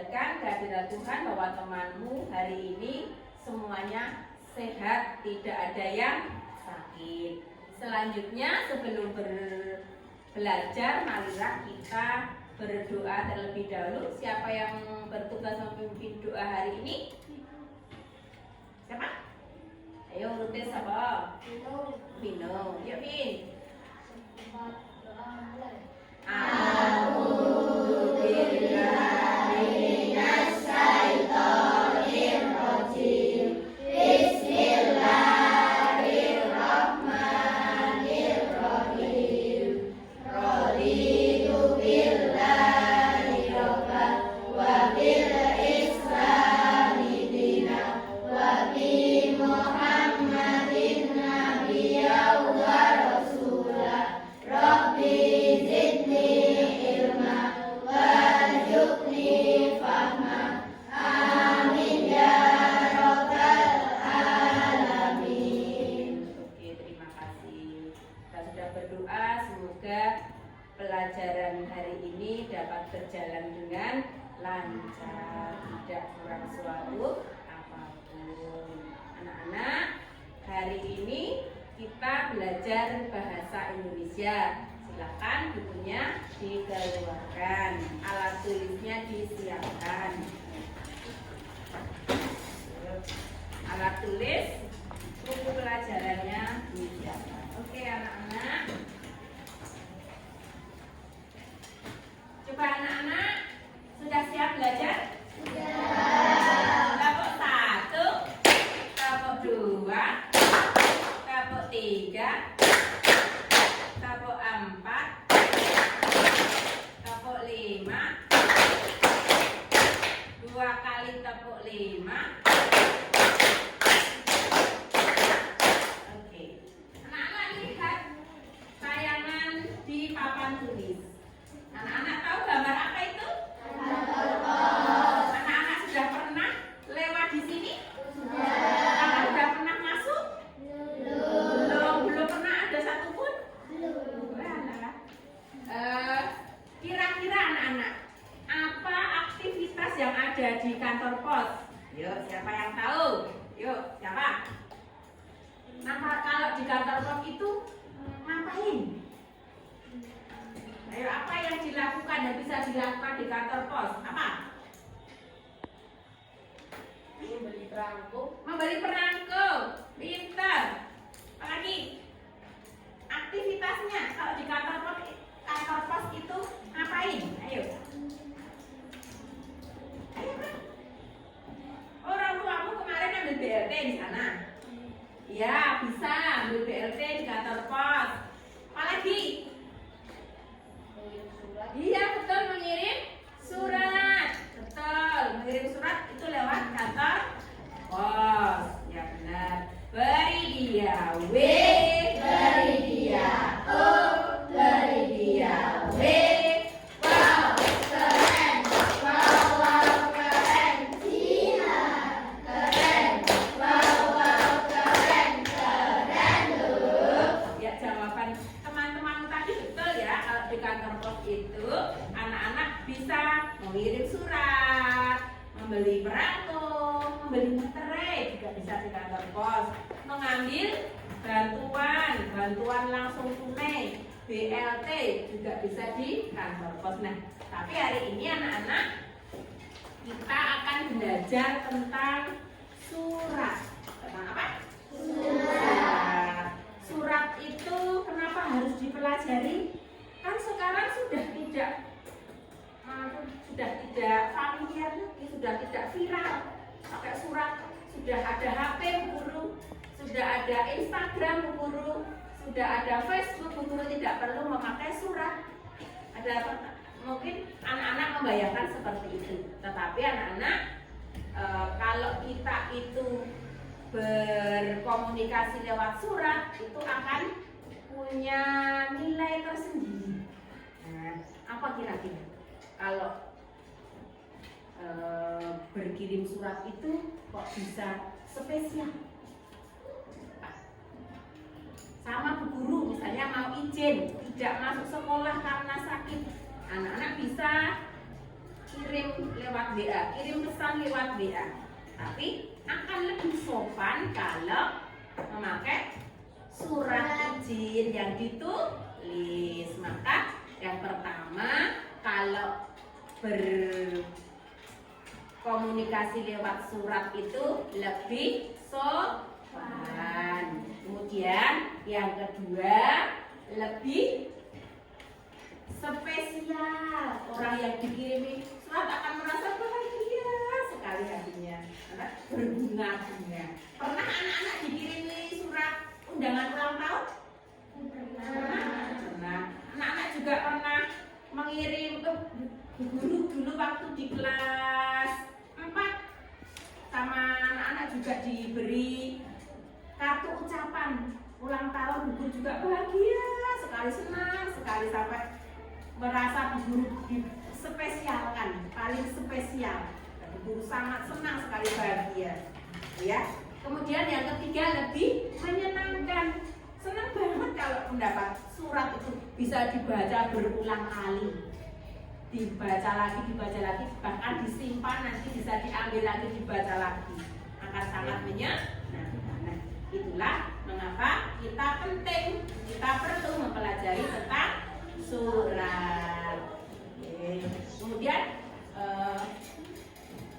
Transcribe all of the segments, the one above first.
mendengarkan kehadiran Tuhan bahwa temanmu hari ini semuanya sehat, tidak ada yang sakit. Selanjutnya sebelum belajar, marilah kita berdoa terlebih dahulu. Siapa yang bertugas memimpin doa hari ini? Siapa? Ayo rutin siapa? Vino. Yuk Vin. Pelajaran hari ini dapat berjalan dengan lancar, tidak kurang suatu apapun. Anak-anak, hari ini kita belajar bahasa Indonesia. Silakan bukunya dikeluarkan, alat tulisnya disiapkan. Alat tulis, buku pelajarannya disiapkan. Oke anak-anak. Coba anak-anak, sudah siap belajar? Sudah. Kelompok 1, kelompok 2, kelompok 3, kelompok 4, kelompok 5, 2 kali tepuk 5. Oke. Anak-anak lihat tayangan di papan tulis. Anak-anak tahu gambar apa itu? Anak-anak sudah pernah lewat di sini? Anak sudah pernah masuk? Belum pernah ada satupun? Kira-kira anak-anak, apa aktivitas yang ada di kantor pos? Yuk, siapa yang tahu? Yuk, siapa? Nah, kalau di kantor pos itu ngapain? Ayo, apa yang dilakukan yang bisa dilakukan di kantor pos? Apa? Membeli perangko. Membeli perangko. Pintar. Apalagi? Aktivitasnya kalau di kantor pos itu ngapain? Ayo. Ayo. Orang tuamu kemarin ambil BLT di sana. Ya, bisa ambil BLT di kantor pos. Apalagi? Iya betul, mengirim surat. Betul, mengirim surat itu lewat kantor pos. Ya benar. Beri dia W, beri dia O, beri dia W. Wow, keren. Wow, wow, keren. Cina, keren. Wow, wow, keren. Keren loh. Ya, jawaban teman-teman tadi betul ya. Kalau di kantor pos itu anak-anak bisa mengirim surat, membeli perangko, membeli materai juga bisa di kantor pos, mengambil bantuan langsung tunai BLT juga bisa di kantor pos. Nah, tapi hari ini anak-anak kita akan belajar tentang surat. Tentang apa? Surat. Surat itu kenapa harus dipelajari? Kan sekarang sudah tidak familiar, sudah tidak viral pakai surat. Sudah ada HP Bu Guru, sudah ada Instagram Bu Guru, sudah ada Facebook Bu Guru, tidak perlu memakai surat. Ada mungkin anak-anak membayangkan seperti itu, tetapi anak-anak kalau kita itu berkomunikasi lewat surat itu akan punya nilai tersendiri. Nah, apa kira-kira kalau berkirim surat itu kok bisa spesial? Sama Bu Guru misalnya mau izin tidak masuk sekolah karena sakit, anak-anak bisa kirim lewat WA, kirim pesan lewat WA. Tapi akan lebih sopan kalau memakai surat izin yang ditulis. Maka yang pertama, kalau berkomunikasi lewat surat itu lebih sopan. Kemudian yang kedua, lebih spesial. Orang yang dikirimi surat akan merasa bahagia sekali hatinya, karena berbunga-bunga. Pernah anak-anak dikirimi surat undangan ulang tahun? Pernah. Anak-anak juga pernah mengirim ke guru dulu waktu di kelas 4, sama anak-anak juga diberi kartu ucapan ulang tahun. Guru juga bahagia sekali, senang sekali, sampai merasa guru dispesialkan, paling spesial. Guru sangat senang sekali, bahagia, ya. Kemudian yang ketiga, lebih menyenangkan. Senang banget kalau mendapat surat itu bisa dibaca berulang kali, dibaca lagi, bahkan disimpan, nanti bisa diambil lagi, dibaca lagi. Akan sangat menyenangkan. Nah, itulah mengapa kita penting, kita perlu mempelajari tentang surat. Oke. Kemudian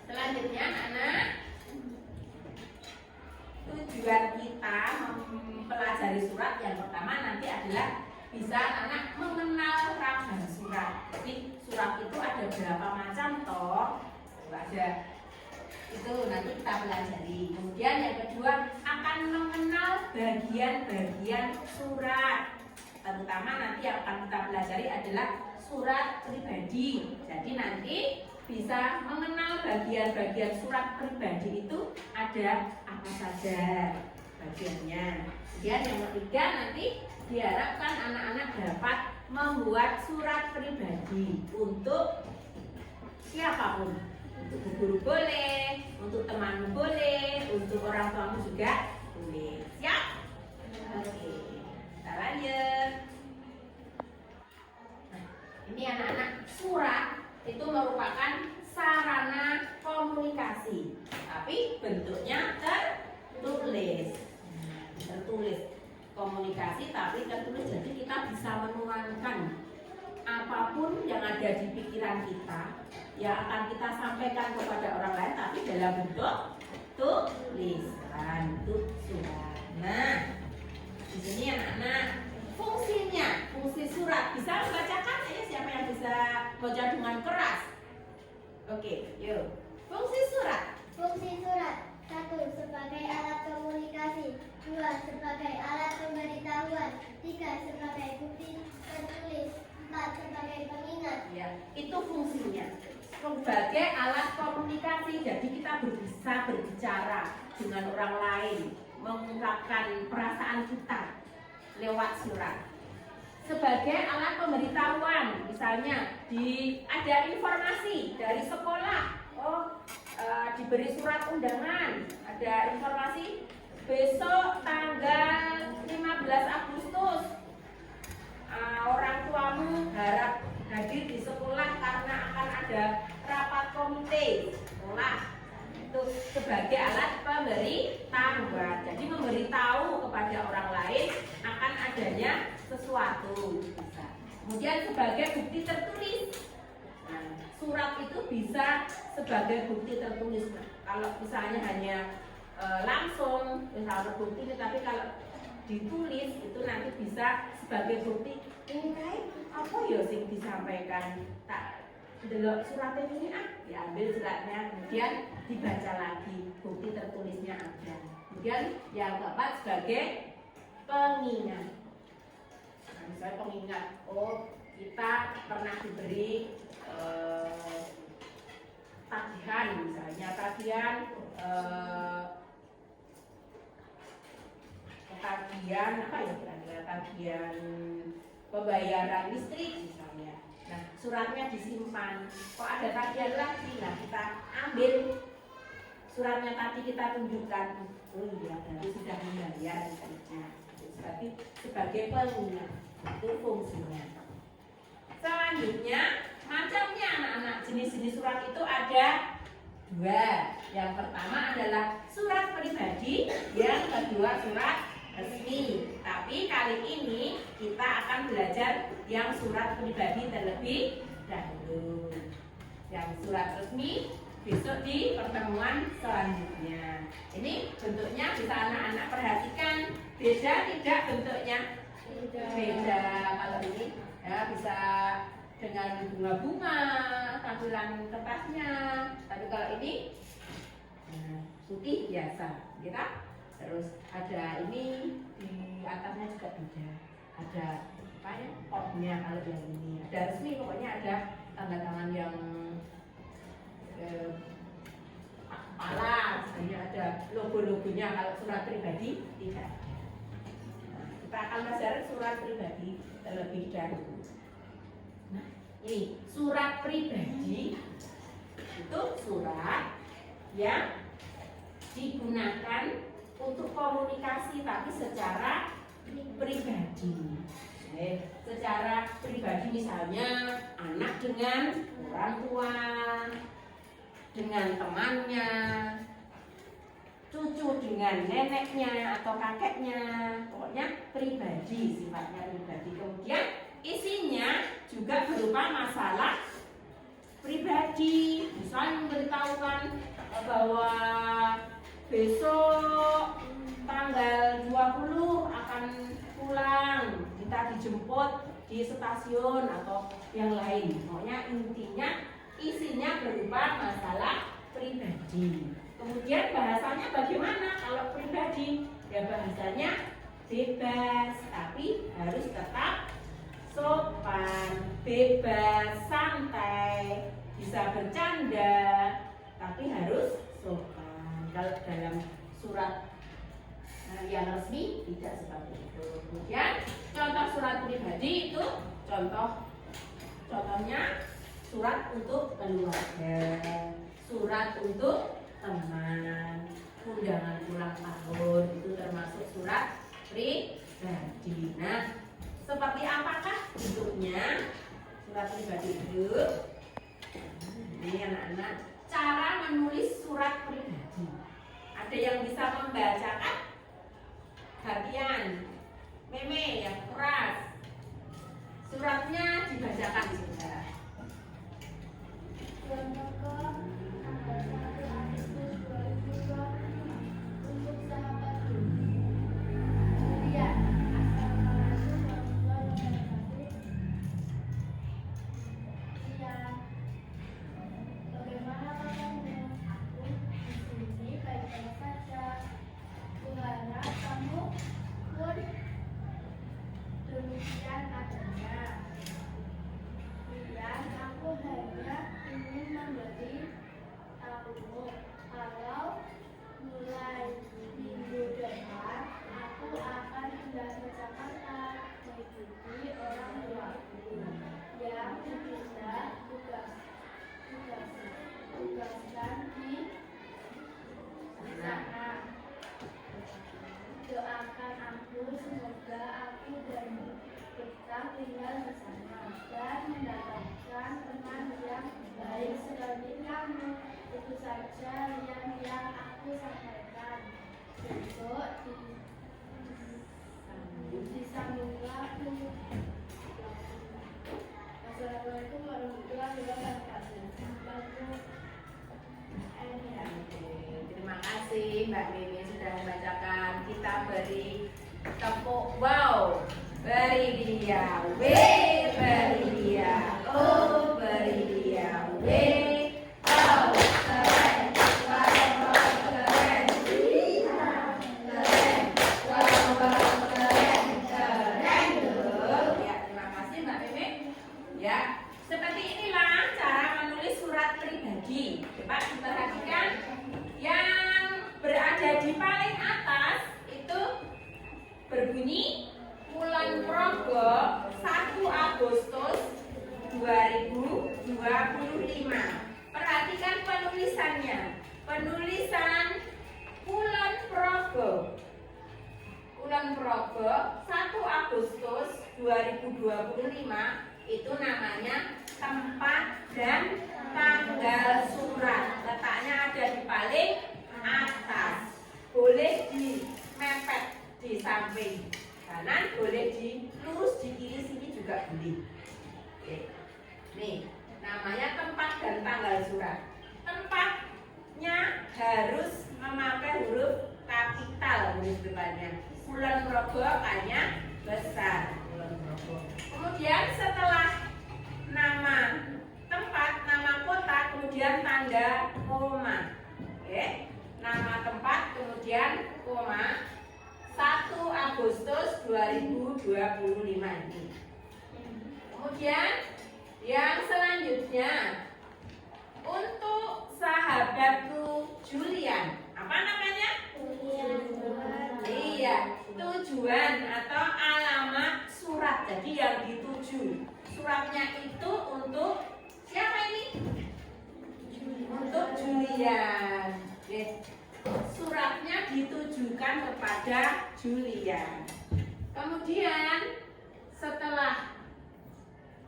selanjutnya, anak, tujuan kita mempelajari surat yang pertama nanti adalah bisa anak mengenal ragam surat. Jadi surat itu ada berapa macam toh? Ada. Itu nanti kita pelajari. Kemudian yang kedua, akan mengenal bagian-bagian surat. Terutama nanti yang akan kita pelajari adalah surat pribadi. Jadi nanti bisa mengenal bagian-bagian surat pribadi itu ada apa saja bagiannya. Kemudian yang ketiga, nanti diharapkan anak-anak dapat membuat surat pribadi untuk siapapun. Untuk guru boleh, untuk teman boleh, untuk orang tuamu juga boleh. Siap? Oke, kita lanjut. Nah, ini anak-anak, surat itu merupakan sarana komunikasi, tapi bentuknya tertulis. Tertulis komunikasi tapi tertulis, jadi kita bisa menuangkan apapun yang ada di pikiran kita yang akan kita sampaikan kepada orang lain, tapi dalam bentuk tulisan, itu surat. Nah, di sini anak-anak, fungsinya, fungsi surat bisa membacakan. Ayo, siapa yang bisa baca dengan keras? Oke, yuk. Fungsi surat. Fungsi surat: 1. Sebagai alat komunikasi. 2. Sebagai alat pemberitahuan. 3. Sebagai bukti tertulis. 4. Sebagai pengingat. Ya, itu fungsinya. Sebagai alat komunikasi, jadi kita bisa berbicara dengan orang lain, mengungkapkan perasaan kita lewat surat. Sebagai alat pemberitahuan, misalnya ada informasi dari sekolah, diberi surat undangan, ada informasi besok tanggal 15 Agustus, orang tuamu harap hadir di sekolah karena akan ada rapat komite sekolah. Itu sebagai alat pemberitahuan, jadi memberitahu kepada orang lain akan adanya sesuatu. Bisa. Kemudian sebagai bukti tertulis. Nah, surat itu bisa sebagai bukti tertulis. Nah, kalau misalnya hanya langsung misalnya bukti ini, tapi kalau ditulis itu nanti bisa sebagai bukti. Ini kayak apa ya sing disampaikan, tak delok suratnya ini, diambil suratnya, kemudian dibaca lagi, bukti tertulisnya ada. Kemudian yang keempat, sebagai pengingat. Nah, misalnya pengingat, kita pernah diberi tagihan, misalnya tagihan apa ya kira-kira, tagihan pembayaran listrik misalnya. Nah, suratnya disimpan. Kok ada tagihan lagi? Nah, kita ambil suratnya tadi, kita tunjukkan. Oh iya, berarti sudah membayar listriknya. Berarti sebagai pengingat, itu fungsinya. Selanjutnya, Macamnya anak-anak, jenis-jenis surat itu ada dua. Yang pertama adalah surat pribadi, yang kedua surat resmi. Tapi kali ini kita akan belajar yang surat pribadi terlebih dahulu. Yang surat resmi besok di pertemuan selanjutnya. Ini bentuknya bisa anak-anak perhatikan. Beda tidak bentuknya? Beda. Kalau ini ya bisa dengan bunga-bunga tampilan kertasnya. Tapi kalau ini putih biasa, gitu. Terus ada ini di atasnya juga beda. Ada apa ya? Potnya kalau yang ini. Ada resmi, pokoknya ada tanda tangan yang kepala, misalnya ada logo-logonya. Kalau surat pribadi tidak. Nah, kita akan belajar surat pribadi terlebih dahulu. Nah, ini surat pribadi itu surat yang digunakan untuk komunikasi tapi secara pribadi. Secara pribadi misalnya anak dengan orang tua, dengan temannya, cucu dengan neneknya atau kakeknya, pokoknya pribadi, sifatnya pribadi. Kemudian isinya juga berupa masalah pribadi, misalnya memberitahukan bahwa besok tanggal 20 akan pulang, kita dijemput di stasiun atau yang lain. Pokoknya intinya isinya berupa masalah pribadi. Kemudian bahasanya bagaimana kalau pribadi? Ya bahasanya bebas, tapi harus tetap sopan, bebas, santai, bisa bercanda, tapi harus sopan. Kalau dalam surat yang resmi tidak seperti itu. Kemudian contoh surat pribadi itu contohnya surat untuk keluarga, surat untuk teman, undangan ulang tahun, itu termasuk surat pribadi. Nah, seperti apakah bentuknya surat pribadi itu? Ini anak-anak, cara menulis surat pribadi. Ada yang bisa membacakan? Bagian Meme yang keras. Suratnya dibacakan sudah. Untuk sahabatku. Kemudian bagaimana kabarmu? Aku di sini baik-baik saja. Kuharap kamu pun demikian adanya. Dan aku hanya ingin memberi tahumu kalau mulai minggu depan aku akan pindah ke Jakarta mengikuti orang tuaku yang dipindah tugaskan di sana. Doakan aku semoga aku dan kita tinggal di sana dan mendapatkan teman yang baik seperti kamu. Itu saja yang aku sampaikan. Besok disambung lagi. Assalamualaikum warahmatullahi wabarakatuh. Terima kasih Mbak Mimi sudah membacakan. Kita beri tepuk wow. Beri dia W, beri dia O, beri dia W. Wow, keren, wow, keren, keren, wow, keren, keren. Ya, terima kasih Mbak Mimi. Ya, seperti inilah cara menulis surat pribadi. Coba diperhatikan. Yang berada di paling atas itu berbunyi Kulon Progo 1 Agustus 2025. Perhatikan penulisannya. Penulisan Kulon Progo 1 Agustus 2025 itu namanya tempat, dan tanggal surat. Letaknya ada di paling atas. Boleh dimepet di samping kanan, boleh di lurus di kiri sini juga boleh. Oke. Nih, namanya tempat dan tanggal surat. Tempatnya harus memakai huruf kapital huruf depannya. Kulon Progo hanya besar. Kemudian setelah nama tempat, nama kota, kemudian tanda koma. Oke. Nama tempat, kemudian koma. 1 Agustus 2025 ini. Kemudian yang selanjutnya untuk sahabatku Julian. Apa namanya? Iya, tujuan atau alamat surat. Jadi yang dituju. Suratnya itu untuk siapa ini? Untuk Julian. Oke. Suratnya ditujukan kepada Julian. Kemudian setelah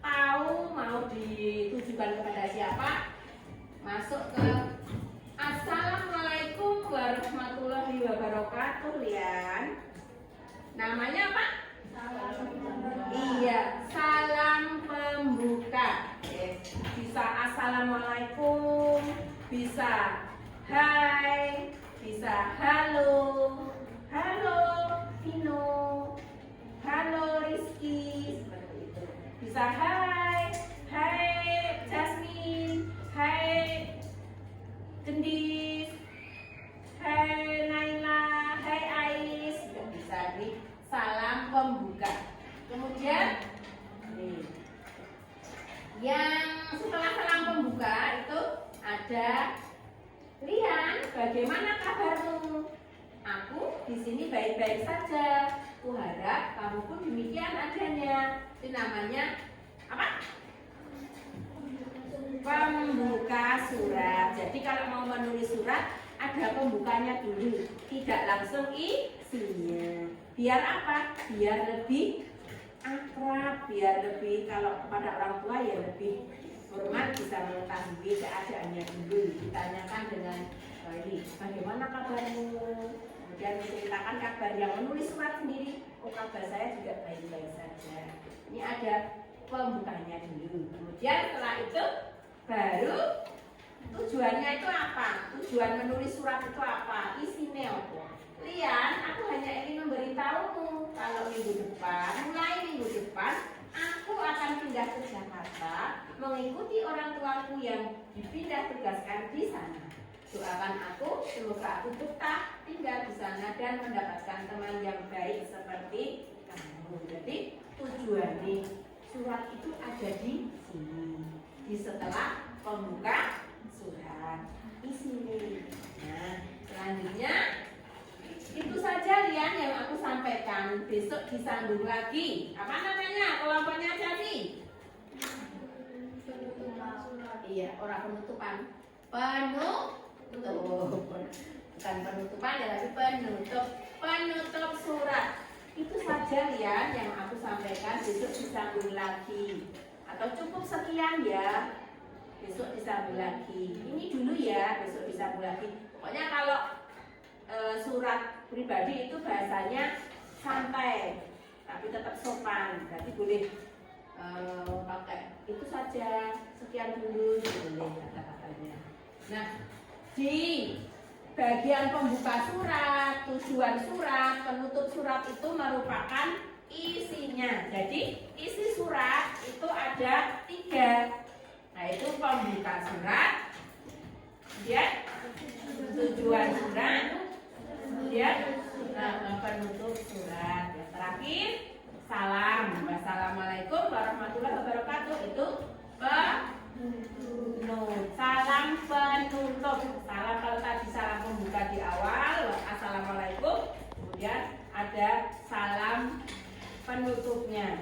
tahu mau ditujukan kepada siapa, masuk ke Assalamualaikum warahmatullahi wabarakatuh, Lian. Namanya apa? Iya, salam pembuka. Bisa assalamualaikum, bisa hai, bisa halo, halo Vino, halo Rizky, seperti itu. Bisa hai, hai Jasmine, hai Gendis, hai Naila, hai Ais, juga bisa di salam pembuka. Kemudian nih, yang setelah salam pembuka itu ada Lian, bagaimana kabarmu? Aku di sini baik-baik saja. Kuharap kamu pun demikian adanya. Itu namanya apa? Pembuka surat. Jadi kalau mau menulis surat ada pembukanya dulu, tidak langsung isinya. Biar apa? Biar lebih akrab, biar lebih kalau kepada orang tua ya lebih hormat, bisa mengetahui keadaannya dulu. Ditanyakan dengan ini, bagaimana kabarmu? Kemudian menceritakan kabar yang menulis surat sendiri. Oh, kabar saya juga baik-baik saja. Ini ada pembukanya dulu. Kemudian setelah itu baru tujuannya itu apa? Tujuan menulis surat itu apa? Isinya apa? Lian, aku hanya ingin memberitahumu kalau minggu depan, mulai minggu depan, aku akan pindah ke Jakarta mengikuti orang tuaku yang dipindah tugaskan di sana. Doakan aku, semoga aku betah tinggal di sana dan mendapatkan teman yang baik seperti kamu. Jadi tujuannya surat itu ada di sini, di setelah pembuka surat isinya. Nah, selanjutnya itu saja Lian yang aku sampaikan. Besok disambung lagi. Apa namanya kelompoknya Jati? Iya, orang penutupan. Bukan penutupan ya, tapi penutup. Penutup surat. Itu saja Lian yang aku sampaikan. Besok disambung lagi. Atau cukup sekian ya. Besok disambung lagi. Ini dulu ya, besok disambung lagi. Pokoknya kalau surat pribadi itu bahasanya santai tapi tetap sopan, berarti boleh pakai itu saja, sekian dulu boleh kata-katanya. Nah, di bagian pembuka surat, tujuan surat, penutup surat itu merupakan isinya. Jadi isi surat itu ada 3. Nah, itu pembuka surat, kemudian tujuan surat, kemudian penutup surat. Yang terakhir salam. Wassalamualaikum warahmatullahi wabarakatuh. Itu penutup. Salam penutup. Salam kalau tadi salam pembuka di awal, assalamualaikum. Kemudian ada salam penutupnya.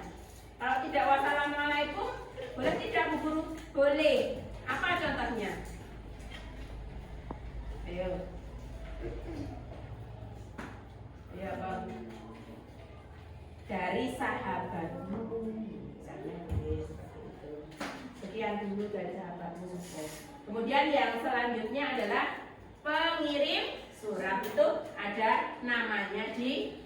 Kalau tidak wassalamualaikum, boleh tidak Bu Guru? Boleh. Apa contohnya? Ayo. Ya Bang, dari sahabatmu, misalnya seperti itu. Sekian. dulu dari sahabatmu sukses. Kemudian yang selanjutnya adalah pengirim surat, itu ada namanya di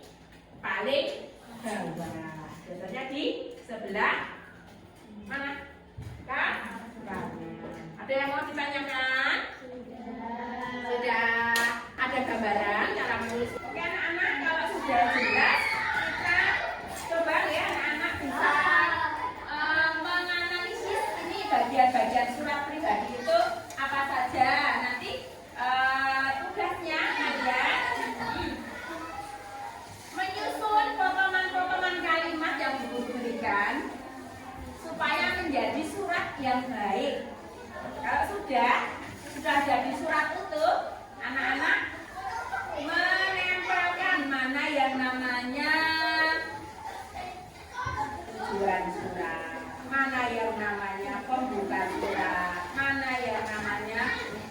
paling bawah. Biasanya di sebelah mana? Kanan. Ada yang mau ditanyakan? Sudah ada gambaran cara menulis. Oke anak-anak, kalau sudah jelas kita coba ya anak-anak bisa menganalisis ini bagian-bagian surat pribadi itu apa saja. Nanti tugasnya kalian menyusun potongan-potongan kalimat yang Ibu berikan supaya menjadi surat yang baik. Kalau sudah jadi surat utuh, anak-anak menempelkan mana yang namanya tujuan surat, mana yang namanya pembuka surat, mana yang namanya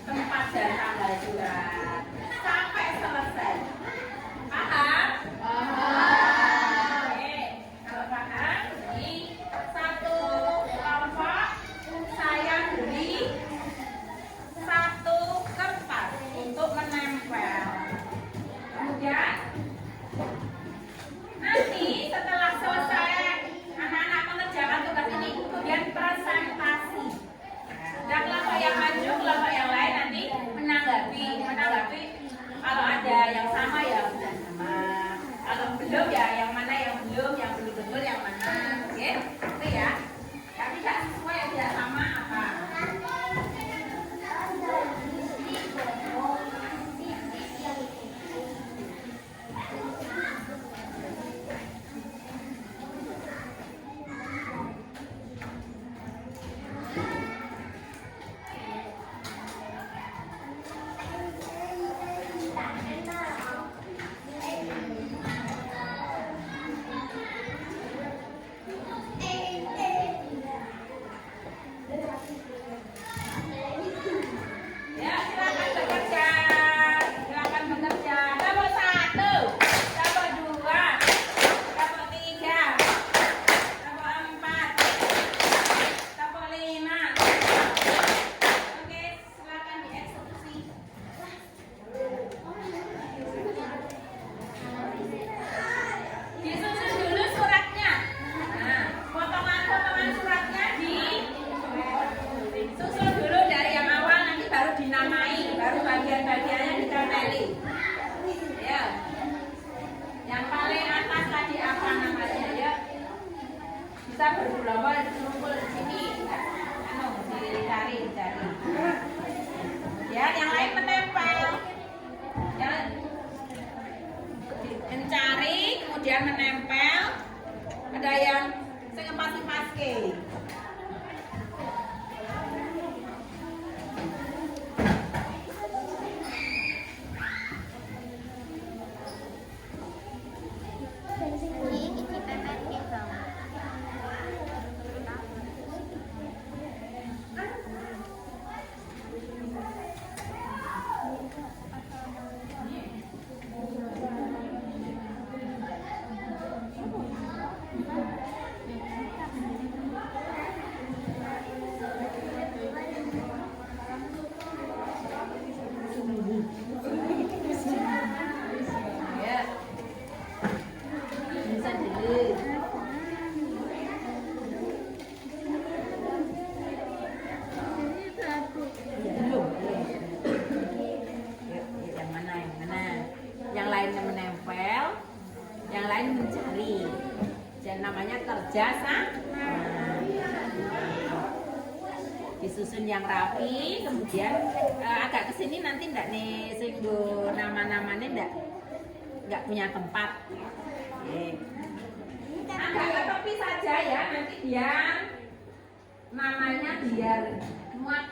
tempat dan tanggal surat, sampai selesai. Paham? Oke, kalau paham, ini satu kelompok saya beri satu kertas untuk menempel. Kemudian nanti setelah selesai anak-anak mengerjakan tugas ini, kemudian presentasi. Dan kelompok yang maju, kelompok yang lain nanti menanggapi. Kalau ada yang sama ya sudah sama. Kalau belum ya yang mana yang belum betul yang mana. Oke, itu ya. Tapi tidak sesuai yang tidak sama apa. Ya, silakan bekerja. Silakan bekerja. Kelompok 1, kelompok 2, kelompok 3, kelompok 4, kelompok 5. Oke, silakan dieksekusi. Disusun dulu suratnya. Nah, potongan-potongan suratnya disusun dulu dari yang awal, nanti baru dinamai, baru bagian-bagiannya ditempeli. Ya. Yang paling atas tadi apa namanya ya? Bisa bergelombol kumpul di sini. Dicari. Ya, yang lain menempel. Ya. Mencari, kemudian menempel. Ada yang ngepas-ngepaske. Ya. Bisa dulu. Yang mana? Yang lainnya menempel, yang lain mencari. Dan namanya kerja sama. Disusun yang rapi, kemudian agak kesini nanti ndak nih singgo nama-namanya ndak punya tempat. Agak ke tepi saja ya, nanti biar namanya biar muat.